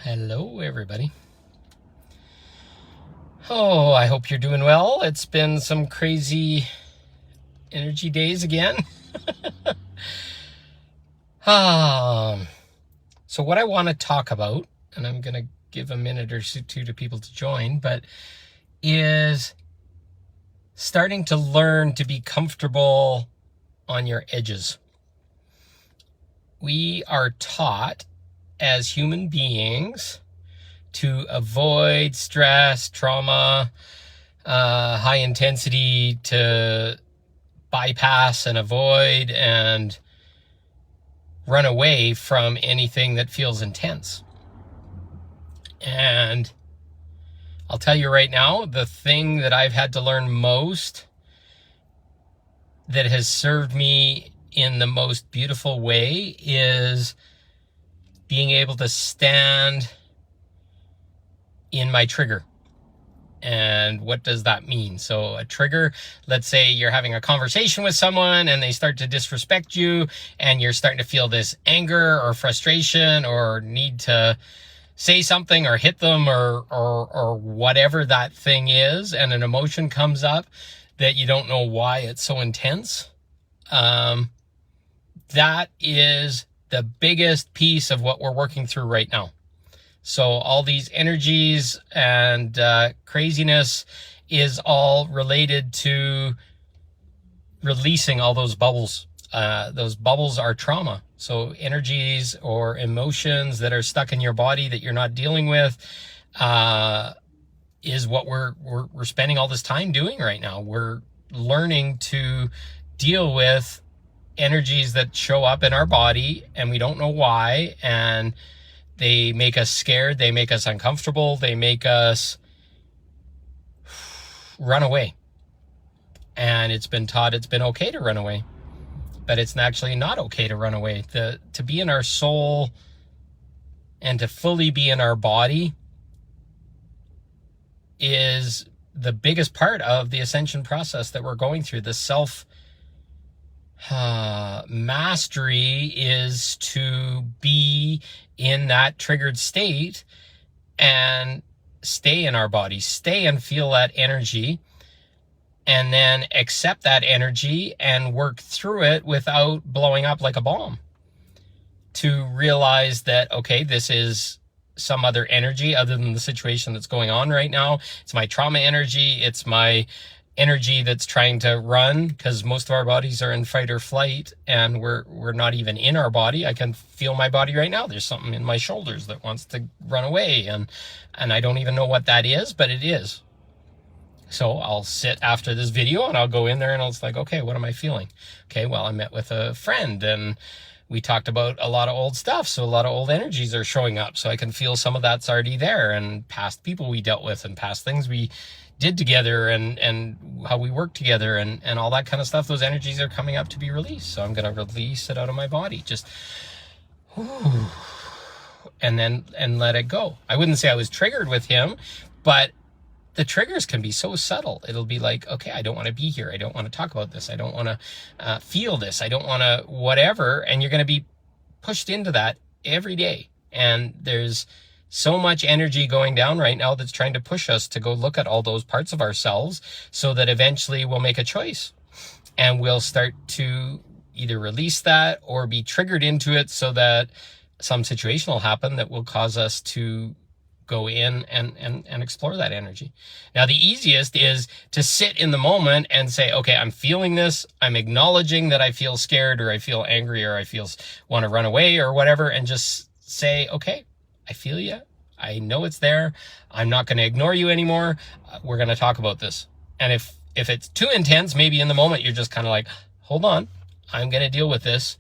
Hello, everybody. Oh, I hope you're doing well. It's been some crazy energy days again. So what I want to talk about, and I'm going to give a minute or two to people to join, but is starting to learn to be comfortable on your edges. We are taught as human beings to avoid stress, trauma, high intensity, to bypass and avoid and run away from anything that feels intense. And I'll tell you right now, the thing that I've had to learn most that has served me in the most beautiful way is being able to stand in my trigger. And what does that mean? So a trigger, let's say you're having a conversation with someone and they start to disrespect you and you're starting to feel this anger or frustration or need to say something or hit them or whatever that thing is, and an emotion comes up that you don't know why it's so intense. That is the biggest piece of what we're working through right now. So all these energies and craziness is all related to releasing all those bubbles. Those bubbles are trauma. So energies or emotions that are stuck in your body that you're not dealing with is what we're spending all this time doing right now. We're learning to deal with energies that show up in our body and we don't know why, and they make us scared, they make us uncomfortable, they make us run away. And it's been taught it's been okay to run away, but it's actually not okay to run away. To be in our soul and to fully be in our body is the biggest part of the ascension process that we're going through. The self mastery is to be in that triggered state and stay in our body, stay and feel that energy, and then accept that energy and work through it without blowing up like a bomb. To realize that, okay, this is some other energy other than the situation that's going on right now. It's my trauma energy. It's my energy that's trying to run, because most of our bodies are in fight or flight and we're not even in our body. I can feel my body right now. There's something in my shoulders that wants to run away, and I don't even know what that is, but it is. So I'll sit after this video and I'll go in there and it's like, okay, what am I feeling? Okay, well, I met with a friend and we talked about a lot of old stuff. So a lot of old energies are showing up. So I can feel some of that's already there, and past people we dealt with and past things we did together and how we worked together and all that kind of stuff. Those energies are coming up to be released. So I'm going to release it out of my body. Just, whew, and let it go. I wouldn't say I was triggered with him, but the triggers can be so subtle. It'll be like, okay, I don't want to be here. I don't want to talk about this. I don't want to feel this. I don't want to whatever. And you're going to be pushed into that every day. And there's so much energy going down right now that's trying to push us to go look at all those parts of ourselves so that eventually we'll make a choice and we'll start to either release that or be triggered into it so that some situation will happen that will cause us to go in and explore that energy. Now, the easiest is to sit in the moment and say, okay, I'm feeling this. I'm acknowledging that I feel scared or I feel angry or I want to run away or whatever, and just say, okay, I feel you. I know it's there. I'm not going to ignore you anymore. We're going to talk about this. And if it's too intense, maybe in the moment, you're just kind of like, hold on, I'm going to deal with this.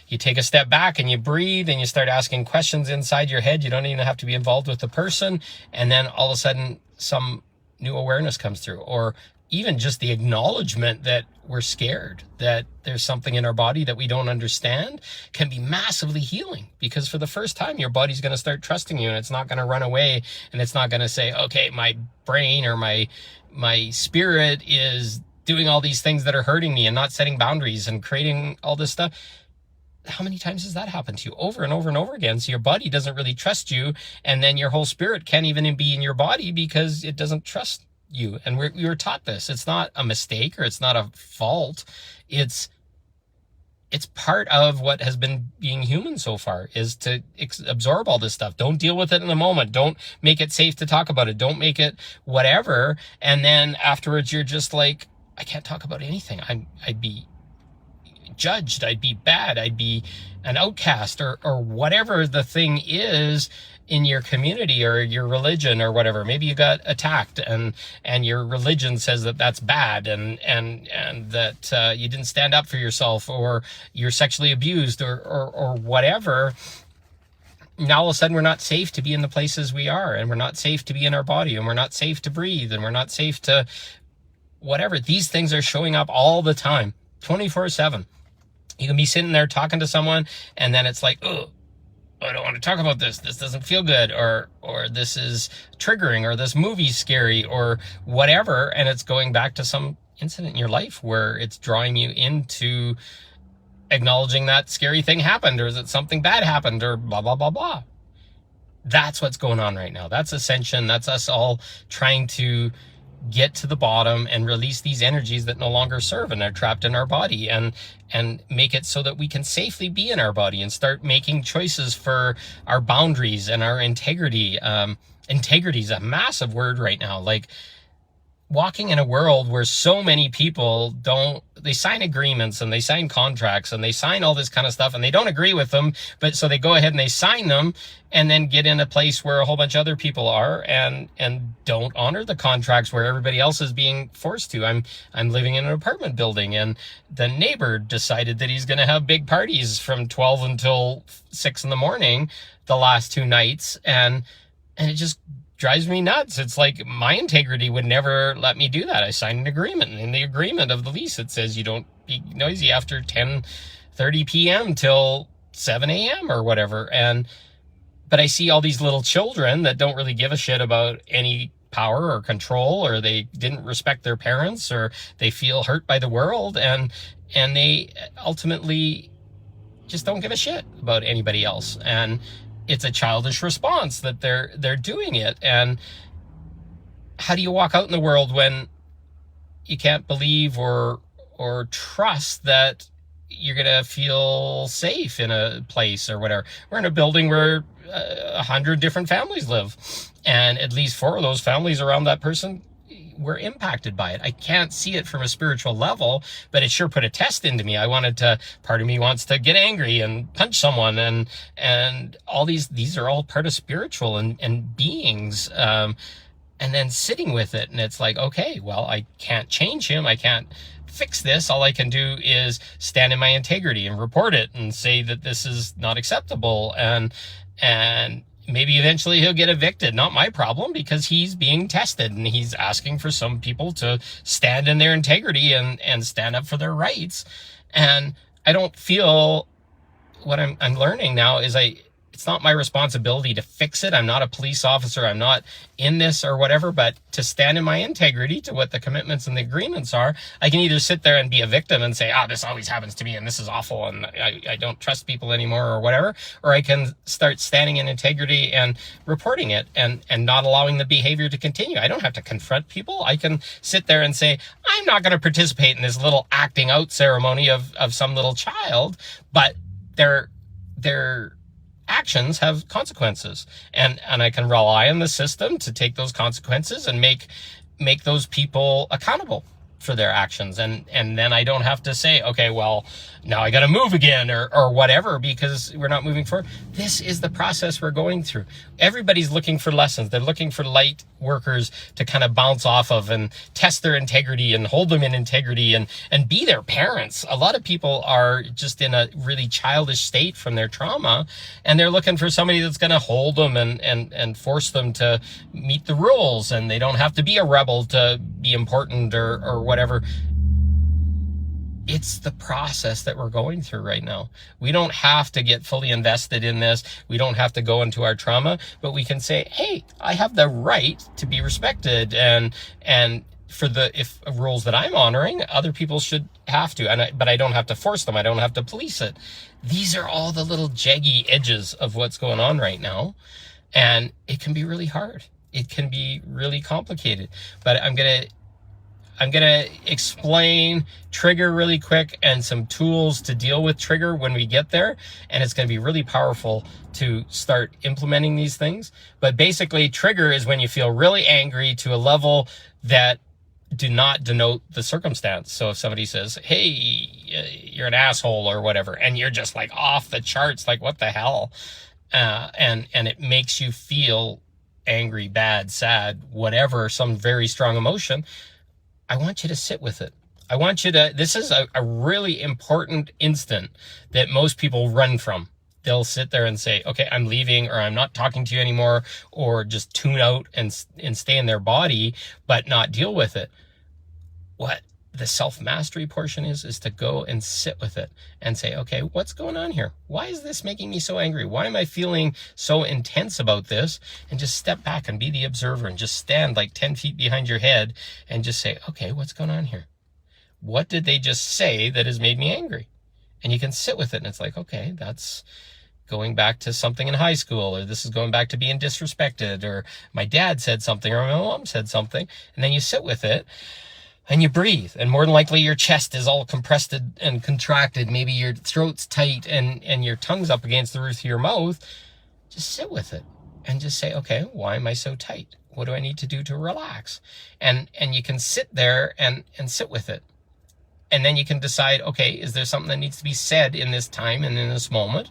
You take a step back and you breathe and you start asking questions inside your head. You don't even have to be involved with the person. And then all of a sudden, some new awareness comes through, or even just the acknowledgement that we're scared, that there's something in our body that we don't understand, can be massively healing, because for the first time, your body's going to start trusting you and it's not going to run away, and it's not going to say, okay, my brain or my spirit is doing all these things that are hurting me and not setting boundaries and creating all this stuff. how many times has that happened to you? Over and over and over again. So your body doesn't really trust you, and then your whole spirit can't even be in your body because it doesn't trust you. And we were taught this. It's not a mistake or it's not a fault. It's part of what has been being human so far, is to absorb all this stuff. Don't deal with it in the moment. Don't make it safe to talk about it. Don't make it whatever. And then afterwards you're just like, I can't talk about anything. I'd be judged. I'd be bad. I'd be an outcast, or whatever the thing is in your community or your religion or whatever. Maybe you got attacked and your religion says that that's bad, and that you didn't stand up for yourself, or you're sexually abused, or whatever. Now all of a sudden we're not safe to be in the places we are, and we're not safe to be in our body, and we're not safe to breathe, and we're not safe to whatever. These things are showing up all the time, 24/7. You can be sitting there talking to someone, and then it's like, oh, I don't want to talk about this. This doesn't feel good, or this is triggering, or this movie's scary, or whatever. And it's going back to some incident in your life where it's drawing you into acknowledging that scary thing happened, or that something bad happened, or blah, blah, blah, blah. That's what's going on right now. That's ascension. That's us all trying to get to the bottom and release these energies that no longer serve and are trapped in our body, and make it so that we can safely be in our body and start making choices for our boundaries and our integrity. Integrity is a massive word right now. Like, walking in a world where so many people they sign agreements and they sign contracts and they sign all this kind of stuff, and they don't agree with them, but so they go ahead and they sign them, and then get in a place where a whole bunch of other people are and don't honor the contracts where everybody else is being forced to. I'm living in an apartment building, and the neighbor decided that he's going to have big parties from 12 until 6 in the morning the last 2 nights, and it just drives me nuts. It's like, my integrity would never let me do that. I signed an agreement, and in the agreement of the lease it says you don't be noisy after 10:30 p.m. till 7 a.m. or whatever. But I see all these little children that don't really give a shit about any power or control, or they didn't respect their parents, or they feel hurt by the world, and they ultimately just don't give a shit about anybody else. And it's a childish response that they're doing it. And how do you walk out in the world when you can't believe or trust that you're going to feel safe in a place or whatever? We're in a building where 100 different families live, and at least 4 of those families around that person were impacted by it. I can't see it from a spiritual level, but it sure put a test into me. Part of me wants to get angry and punch someone, and all these are all part of spiritual and beings. And then sitting with it, and it's like, okay, well, I can't change him. I can't fix this. All I can do is stand in my integrity and report it and say that this is not acceptable. And maybe eventually he'll get evicted. Not my problem, because he's being tested, and he's asking for some people to stand in their integrity and stand up for their rights. And I don't feel, what I'm learning now is it's not my responsibility to fix it. I'm not a police officer. I'm not in this or whatever, but to stand in my integrity to what the commitments and the agreements are. I can either sit there and be a victim and say, this always happens to me, and this is awful, and I don't trust people anymore or whatever. Or I can start standing in integrity and reporting it, and not allowing the behavior to continue. I don't have to confront people. I can sit there and say, I'm not going to participate in this little acting out ceremony of some little child, but their actions have consequences, and I can rely on the system to take those consequences and make those people accountable for their actions. And then I don't have to say, okay, well, now I got to move again or whatever, because we're not moving forward. This is the process we're going through. Everybody's looking for lessons. They're looking for light workers to kind of bounce off of and test their integrity and hold them in integrity and be their parents. A lot of people are just in a really childish state from their trauma, and they're looking for somebody that's going to hold them and force them to meet the rules, and they don't have to be a rebel to be important or whatever. It's the process that we're going through right now. We don't have to get fully invested in this. We don't have to go into our trauma, but we can say, hey, I have the right to be respected and for if rules that I'm honoring, other people should have to, but I don't have to force them. I don't have to police it. These are all the little jaggy edges of what's going on right now. And it can be really hard. It can be really complicated, but I'm going to explain trigger really quick and some tools to deal with trigger when we get there. And it's going to be really powerful to start implementing these things. But basically, trigger is when you feel really angry to a level that do not denote the circumstance. So if somebody says, hey, you're an asshole or whatever, and you're just like off the charts, like what the hell? And it makes you feel angry, bad, sad, whatever, some very strong emotion. I want you to sit with it. I want you to, this is a really important instant that most people run from. They'll sit there and say, okay, I'm leaving, or I'm not talking to you anymore, or just tune out and stay in their body, but not deal with it. What the self-mastery portion is to go and sit with it and say, okay, what's going on here? Why is this making me so angry? Why am I feeling so intense about this? And just step back and be the observer and just stand like 10 feet behind your head and just say, okay, what's going on here? What did they just say that has made me angry? And you can sit with it, and it's like, okay, that's going back to something in high school, or this is going back to being disrespected, or my dad said something, or my mom said something. And then you sit with it and you breathe, and more than likely your chest is all compressed and contracted. Maybe your throat's tight and your tongue's up against the roof of your mouth. Just sit with it and just say, okay, why am I so tight? What do I need to do to relax? And you can sit there and sit with it. And then you can decide, okay, is there something that needs to be said in this time and in this moment?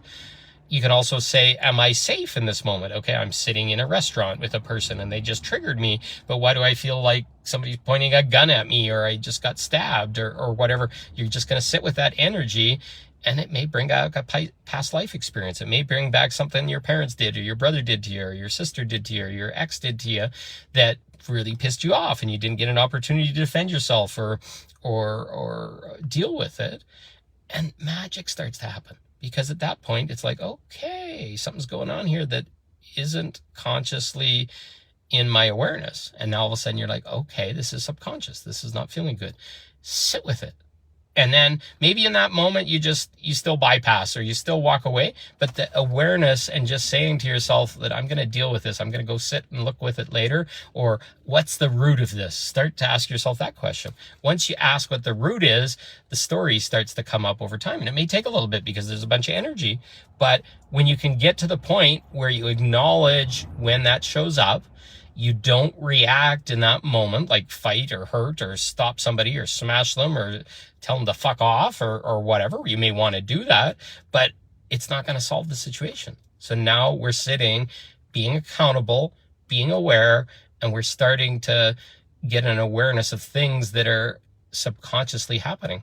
You can also say, am I safe in this moment? Okay, I'm sitting in a restaurant with a person and they just triggered me, but why do I feel like somebody's pointing a gun at me, or I just got stabbed, or whatever? You're just going to sit with that energy, and it may bring back a past life experience. It may bring back something your parents did, or your brother did to you, or your sister did to you, or your ex did to you that really pissed you off and you didn't get an opportunity to defend yourself or deal with it. And magic starts to happen. Because at that point, it's like, okay, something's going on here that isn't consciously in my awareness. And now all of a sudden you're like, okay, this is subconscious. This is not feeling good. Sit with it. And then maybe in that moment, you still bypass, or you still walk away. But the awareness and just saying to yourself that I'm going to deal with this, I'm going to go sit and look with it later, or what's the root of this? Start to ask yourself that question. Once you ask what the root is, the story starts to come up over time. And it may take a little bit because there's a bunch of energy. But when you can get to the point where you acknowledge when that shows up, you don't react in that moment, like fight or hurt or stop somebody or smash them or tell them to fuck off or whatever. You may want to do that, but it's not going to solve the situation. So now we're sitting, being accountable, being aware, and we're starting to get an awareness of things that are subconsciously happening.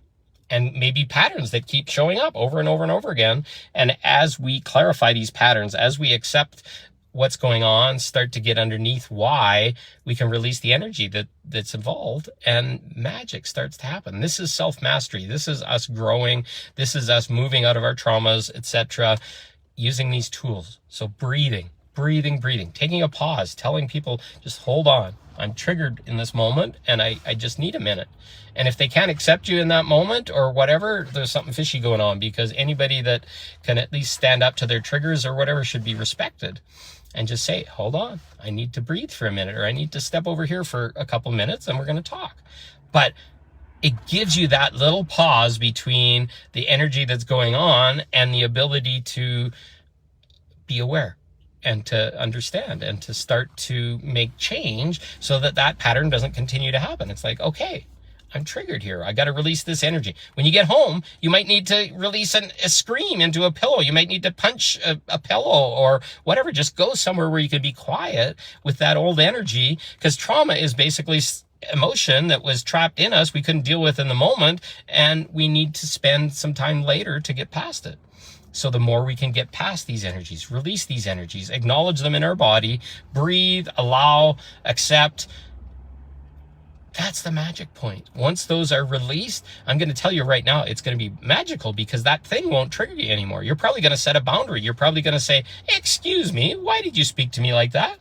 And maybe patterns that keep showing up over and over and over again. And as we clarify these patterns, as we accept what's going on, start to get underneath why, we can release the energy that's involved, and magic starts to happen. This is self-mastery. This is us growing. This is us moving out of our traumas, etc., using these tools. So breathing, taking a pause, telling people, just hold on. I'm triggered in this moment, and I just need a minute. And if they can't accept you in that moment or whatever, there's something fishy going on, because anybody that can at least stand up to their triggers or whatever should be respected. And just say, hold on, I need to breathe for a minute, or I need to step over here for a couple minutes and we're going to talk. But it gives you that little pause between the energy that's going on and the ability to be aware and to understand and to start to make change so that that pattern doesn't continue to happen. It's like, okay, I'm triggered here. I got to release this energy. When you get home, you might need to release a scream into a pillow. You might need to punch a pillow or whatever. Just go somewhere where you can be quiet with that old energy, because trauma is basically emotion that was trapped in us we couldn't deal with in the moment, and we need to spend some time later to get past it. So the more we can get past these energies, release these energies, acknowledge them in our body, breathe, allow, accept, that's the magic point. Once those are released, I'm going to tell you right now, it's going to be magical, because that thing won't trigger you anymore. You're probably going to set a boundary. You're probably going to say, excuse me, why did you speak to me like that?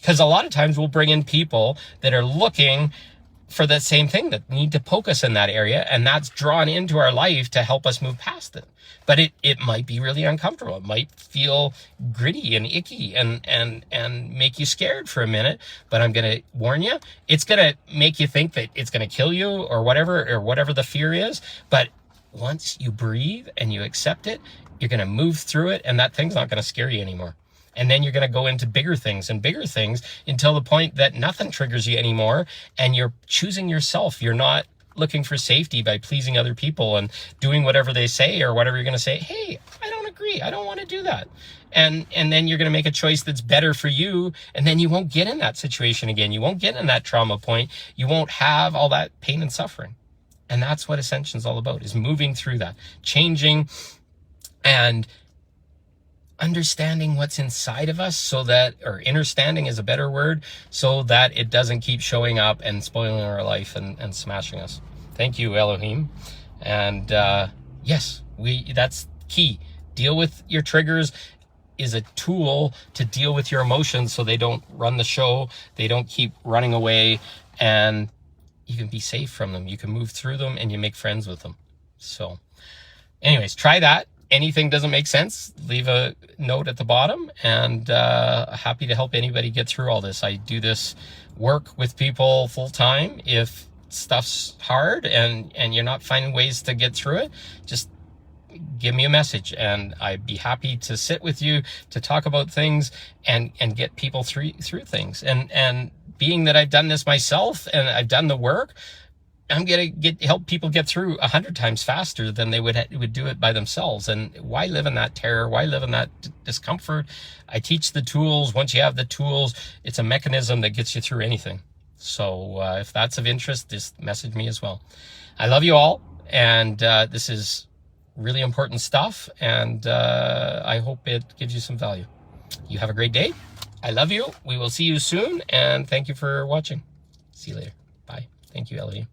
Because a lot of times we'll bring in people that are looking for the same thing that need to poke us in that area, and that's drawn into our life to help us move past it. But it might be really uncomfortable. It might feel gritty and icky and make you scared for a minute. But I'm going to warn you, it's going to make you think that it's going to kill you or whatever the fear is. But once you breathe and you accept it, you're going to move through it, and that thing's not going to scare you anymore. And then you're going to go into bigger things until the point that nothing triggers you anymore, and you're choosing yourself. You're not looking for safety by pleasing other people and doing whatever they say or whatever you're going to say. Hey, I don't agree. I don't want to do that. And then you're going to make a choice that's better for you. And then you won't get in that situation again. You won't get in that trauma point. You won't have all that pain and suffering. And that's what Ascension is all about, is moving through that, changing and understanding what's inside of us, so that, or understanding is a better word, so that it doesn't keep showing up and spoiling our life and smashing us. Thank you, Elohim. And yes, that's key. Deal with your triggers is a tool to deal with your emotions so they don't run the show, they don't keep running away, and you can be safe from them. You can move through them and you make friends with them. So anyways, try that. Anything doesn't make sense, leave a note at the bottom, and happy to help anybody get through all this. I do this work with people full time. If stuff's hard and you're not finding ways to get through it, just give me a message, and I'd be happy to sit with you to talk about things and get people through things. And being that I've done this myself and I've done the work, I'm going to help people get through 100 times faster than they would do it by themselves. And why live in that terror? Why live in that discomfort? I teach the tools. Once you have the tools, it's a mechanism that gets you through anything. So if that's of interest, just message me as well. I love you all. And this is really important stuff. And I hope it gives you some value. You have a great day. I love you. We will see you soon. And thank you for watching. See you later. Bye. Thank you, Ellie.